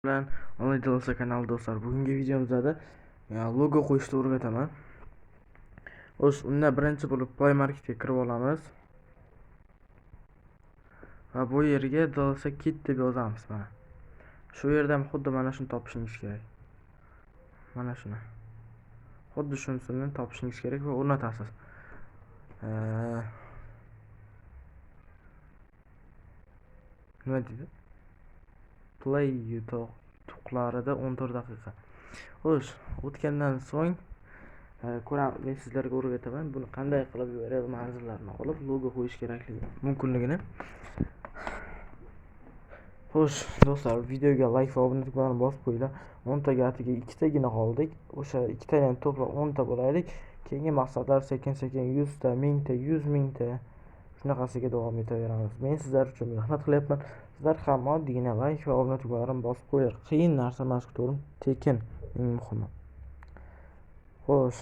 bilan onlayn Dalsa kanali do'stlar. Bugungi videomizda logo qo'yishni o'rgataman. Xo'sh, unda birinchi bo'lib Play Marketga kirib olamiz. Va bu yerga Dalsa Kit deb yozamiz mana. Shu yerdan xuddi mana shuni topishingiz kerak. Mana shuni. Xuddi shunisini topishingiz kerak va o'rnatasiz. Nima deydi? Play yutuqlarida 14 daqiqa. Xo'sh, o'tgandan so'ng ko'ramiz. Men sizlarga o'rgataman buni qanday qilib URL manzillarni olib logo qo'yish kerakligi mumkinligini. Xo'sh, do'stlar, videoga like va obuna tugmasini bosib qo'yinglar. 10 taga atiga 2 tagina qoldik. O'sha 2 tadan to'plab 10 ta bo'laylik. Keyingi maqsadlar sekin-sekin 100 ta, 1000 ta, 100 ming ta shunaqasiga davom etaveramiz. Men sizlar uchun mehnat qilyapman. Sizlar ham oddiygina like va obuna tugmasini bosib qo'yinglar. Qiyin narsa emas, to'g'rimi? Tekin, eng muhimi. Xo'sh.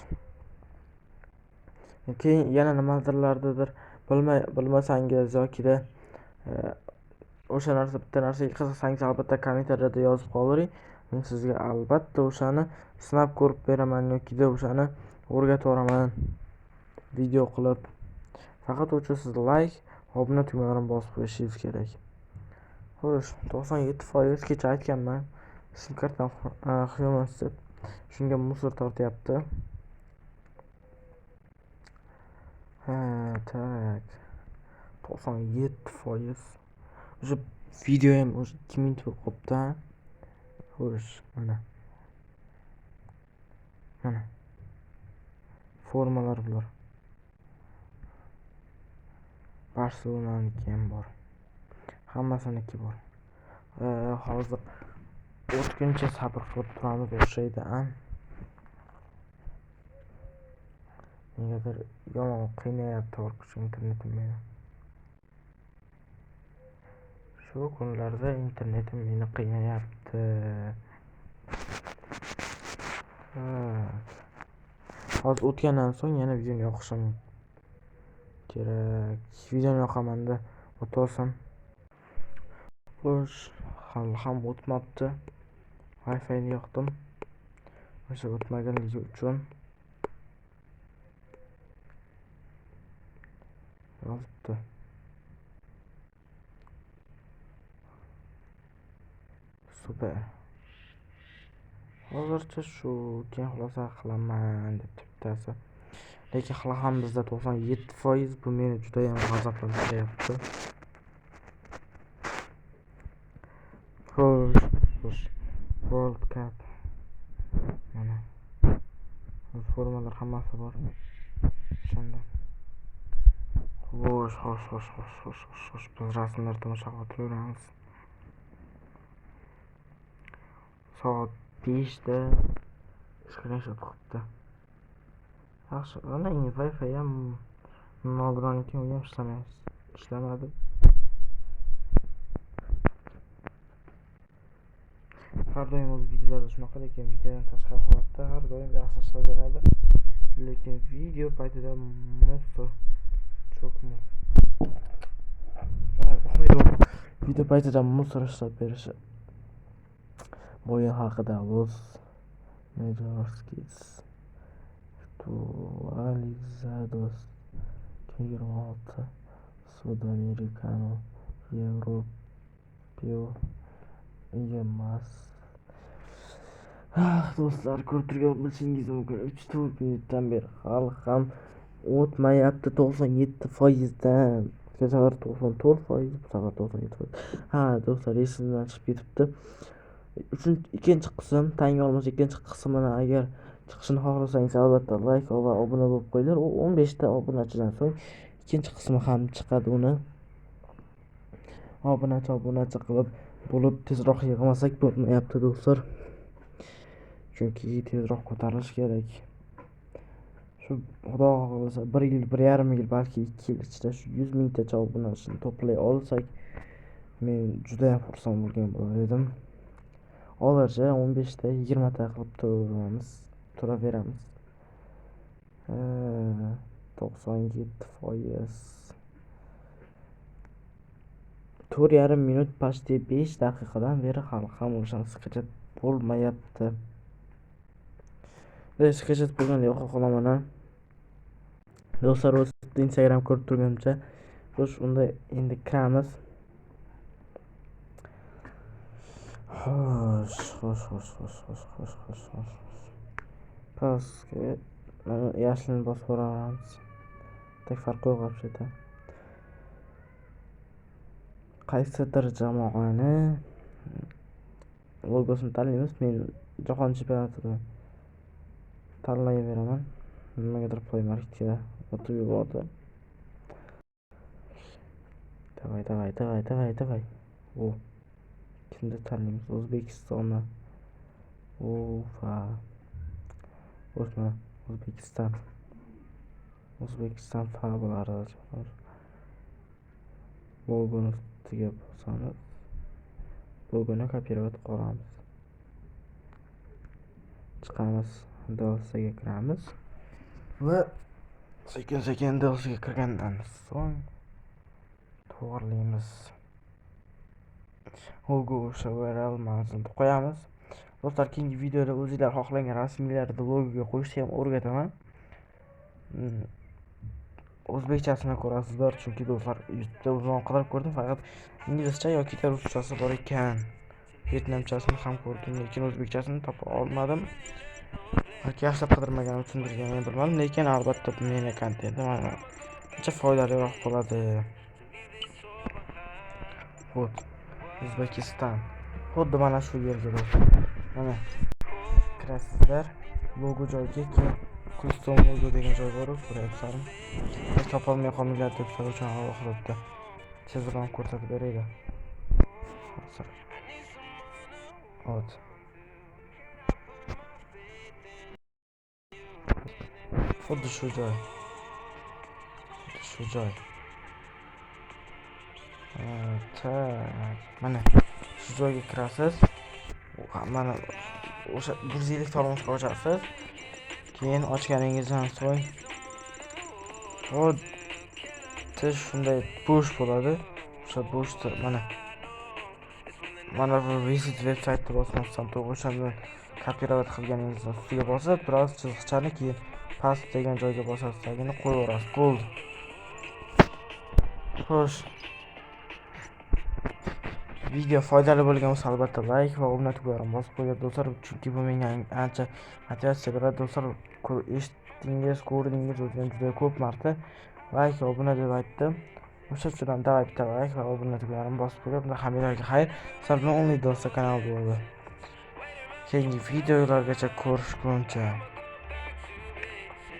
Keyin yana nimadirlardadir bilmasangiz yokida o'sha narsa bitta narsaga qiziqsangiz albatta kommentariyada yozib qoldiring. Men sizga albatta o'shani sinab ko'rib beraman yokida o'shani o'rgatib boraman video qilib. Faqat uchun siz like, obuna tugmasini bosib qo'yishingiz kerak. Xo'sh, 97% kecha aytganman. Sim kartam Xiaomi shunga musor tortyapti. Tak. 97%. O'sha video ham o'sha 2 minut bo'lib qopti. Xo'sh, mana. Formalar bular. Barselonaniki ham bor. Hammasiniki bor. Hozir o'tguncha sabr qilib turamiz o'xshaydi. Negadir yomon qiynayapti orqacha internetim meni. Shu kunlarda internetim meni qiynayapti. Hozir o'tgandan so'ng yana videoni yoqishim kerak. Videoni yoqamanda o'tolsam. Xo'sh, hali ham o'tmabdi. Wi-Fi ni yoqdim. O'sha o'tmaganligi uchun yozibdi. Super. Hozircha shu, keyin xulosa qilaman debdi bittasi. Lekin hali ham bizda 97%, bu meni juda ham g'azablantiryapti. Xo'sh. World Cup. Mana. Formalar hammasi bor. Shunda. Xo'sh. Biz rasmlar tomosha qilib turamiz. Soat 5 da screenshot qilibdi. Yaxshi, ana Wi-Fi ham nogironligi ham ishlamadi. Har doim o'z videolarda shunaqa, lekin videodan tashqari holatda har doim yaxshi ishlayveradi. Lekin video paytida musor cho'kma. Video paytida musor ishlab berishi. Bo'yin haqida Los Majorskis Actualizados 26 Sudamericano Europeo emas. Do'stlar, ko'rib turgan bo'lishingiz mumkin. 3-4 minutdan beri hali ham o'tmayapti 97% dan. Safar 94%, bu safar 97%. Do'stlar, esimdan chiqib ketibdi. Ikkinchi qism, tanga olmasa ikkinchi qismini agar chiqishini xohlasangiz albatta like va obuna bo'lib qo'yinglar. 15 ta obunachidan so'ng ikkinchi qismi ham chiqadi. Uni obunachi qilib bo'lib tezroq yig'masak bo'lmayapti do'stlar. Chunki tezroq ko'tarilish kerak. Shu xudo xohlasa 1 yil, 1,5 yil, balki 2 yil ichida shu 100 mingtacha obunachini to'play olsak, men juda ham xursand bo'lgan bo'lar edim. Hozircha 15 ta, 20 ta qilib turaveramiz. 97%. 4,5 minut, почти 5 daqiqadan beri hali ham o'shani skachat bo'lmayapti. Skachat bo'lganda yo'q qolaman. Do'stlar, o'z Instagram ko'rib turguncha, xo'sh, unda endi kiramiz. Xo'sh. Pastga mana yashilni bosib boramiz. Tak farqi yo'q вообще-то. Qaysidir jamoani logosini tanlaymiz. Men jahon chempionatini tanlayveraman. Nimagadir Play Marketga o'tib yubordi. Давай. O. Kimni tanlaymiz? O'zbekistonni. O'sma O'zbekiston fablari. Logoni ustiga bosamiz. Logoni kopировать qilamiz. Chiqamiz, DLCga kiramiz va sekin DLCga kirgandan so'ng to'g'rilaymiz. Logo o'sha URL manzilni qo'yamiz. Do'stlar, keyingi videoda o'zingizlar xohlagan rasmiylarni logoga qo'yishni ham o'rgataman. O'zbekchasini ko'rasizlar, chunki do'stlar YouTube'da uzun qidirib ko'rdim, faqat inglizcha yoki ruschasi bor ekan. Vyetnamchasini ham ko'rdim, lekin o'zbekchasini topa olmadim. Yoki yaxshilab qidirmagan uchundir, men bilmadim, lekin albatta meni kontentim ancha foydaliroq bo'ladi. Вот, O'zbekiston. Xuddi mana shu yerga do'stlar. Mana kirasizlar, logo joyiga keyin custom logo degan joy bor, ko'ryapsizlarmi? Topolmay qolmanglar deb uchun alohida chizig'ini ko'rsatib beraylik. Hozir. Xuddi shu joy. Mana shu joyga kirasiz. Mana o'sha burzilik tormozni ochasiz. Keyin ochganingizdan so'ng xuddi shunday bo'sh bo'ladi. O'sha bo'shda mana bu visit veb-saytni bosmasdan to'g'ri o'shani kopировать qilganingizdan ustiga bosib, biroz chiziqchani keyin past degan joyga bosasiz, tagini qo'yib yuborasiz. Bo'ldi. Xo'sh. Video foydali bo'lgan bo'lsa albatta like va obuna tugmasini bosib qo'ying do'stlar, chunki bu menga ancha motivatsiya beradi do'stlar. Eshitdingiz, ko'rdingiz, o'zim juda ko'p marta like va obuna deb aytdim. O'sha uchun ham davay bitta like va obuna tugmasini bosib qo'yib, bunda hammalarga xayr. Sizlar bilan only do'stlar kanal bo'ldi. Keyingi videolargacha ko'rishguncha